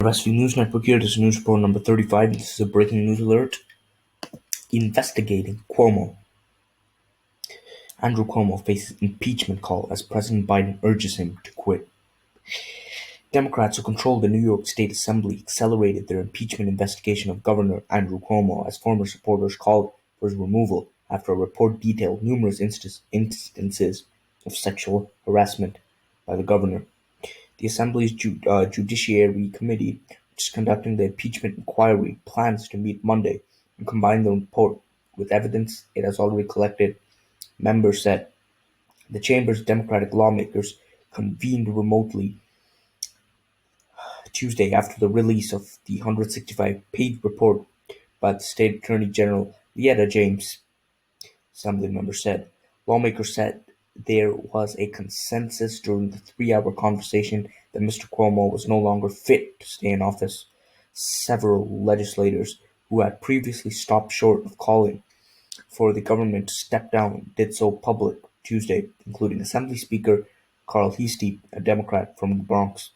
Rescue News Network here. This is news report number 35. This is a breaking news alert. Investigating Cuomo. Andrew Cuomo faces impeachment call as President Biden urges him to quit. Democrats who control the New York State Assembly accelerated their impeachment investigation of Governor Andrew Cuomo as former supporters called for his removal after a report detailed numerous instances of sexual harassment by the governor. The Assembly's Judiciary Committee, which is conducting the impeachment inquiry, plans to meet Monday and combine the report with evidence it has already collected. Members said the chamber's Democratic lawmakers convened remotely Tuesday after the release of the 165-page report by the State Attorney General Letitia James. Assembly members said. Lawmakers said there was a consensus during the 3-hour conversation that Mr. Cuomo was no longer fit to stay in office. Several legislators who had previously stopped short of calling for the government to step down did so public Tuesday, including Assembly Speaker Carl Heastie, a Democrat from the Bronx.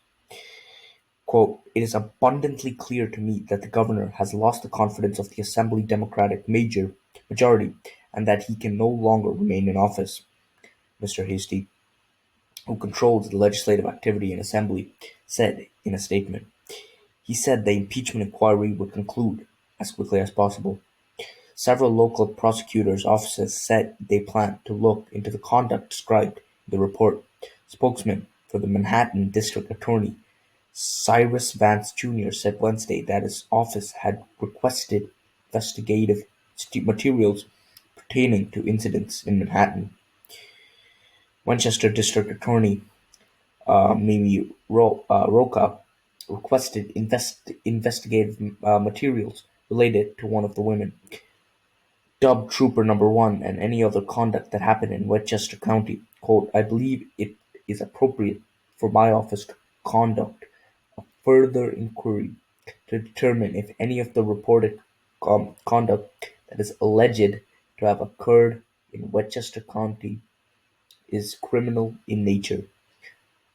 Quote, "It is abundantly clear to me that the governor has lost the confidence of the Assembly Democratic majority and that he can no longer remain in office," Mr. Hastie, who controls the legislative activity in Assembly, said in a statement. He said the impeachment inquiry would conclude as quickly as possible. Several local prosecutors' offices said they plan to look into the conduct described in the report. Spokesman for the Manhattan District Attorney Cyrus Vance Jr. said Wednesday that his office had requested investigative materials pertaining to incidents in Manhattan. Westchester District Attorney Mimi Roca requested investigative materials related to one of the women, dubbed Trooper Number 1, and any other conduct that happened in Westchester County. Quote, "I believe it is appropriate for my office to conduct a further inquiry to determine if any of the reported conduct that is alleged to have occurred in Westchester County is criminal in nature,"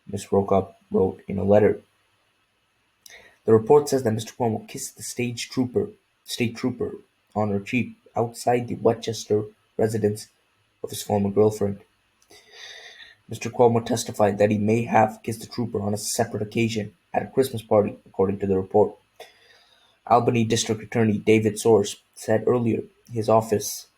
Ms. Roca wrote in a letter. The report says that Mr. Cuomo kissed the state trooper on her cheek outside the Westchester residence of his former girlfriend. Mr. Cuomo testified that he may have kissed the trooper on a separate occasion at a Christmas party, according to the report. Albany District Attorney David Soares said earlier his office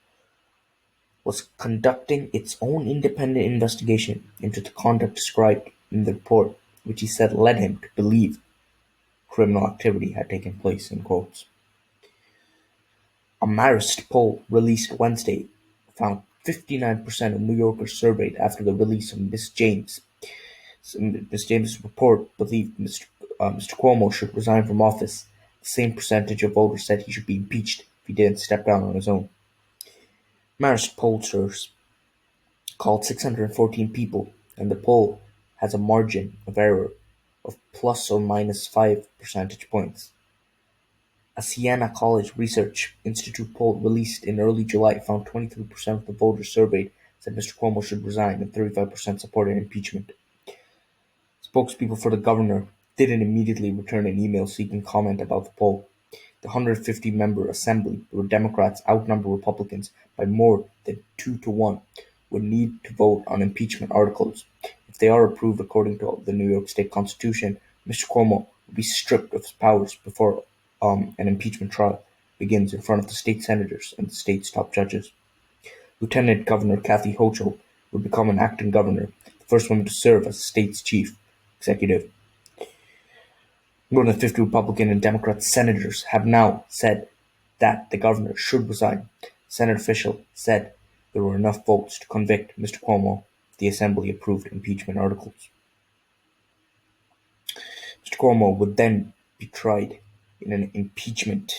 was conducting its own independent investigation into the conduct described in the report, which he said led him to believe criminal activity had taken place, in quotes. A Marist poll released Wednesday found 59% of New Yorkers surveyed after the release of Ms. James' report believed Mr. Cuomo should resign from office. The same percentage of voters said he should be impeached if he didn't step down on his own. Marist pollsters called 614 people, and the poll has a margin of error of plus or minus 5 percentage points. A Siena College Research Institute poll released in early July found 23% of the voters surveyed said Mr. Cuomo should resign and 35% supported impeachment. Spokespeople for the governor didn't immediately return an email seeking comment about the poll. The 150-member assembly, where Democrats outnumber Republicans by more than 2-1, would need to vote on impeachment articles. If they are approved according to the New York State Constitution, Mr. Cuomo will be stripped of his powers before an impeachment trial begins in front of the state senators and the state's top judges. Lieutenant Governor Kathy Hochul would become an acting governor, the first woman to serve as the state's chief executive. More than 50 Republican and Democrat senators have now said that the governor should resign. Senate official said there were enough votes to convict Mr. Cuomo if the Assembly approved impeachment articles. Mr. Cuomo would then be tried in an impeachment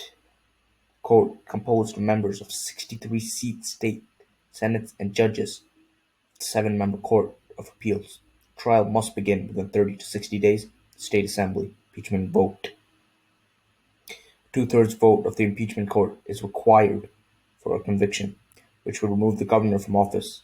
court composed of members of 63-seat state senates and judges of the 7-member Court of Appeals. Trial must begin within 30 to 60 days. The State Assembly impeachment vote. A 2/3 vote of the impeachment court is required for a conviction, which would remove the governor from office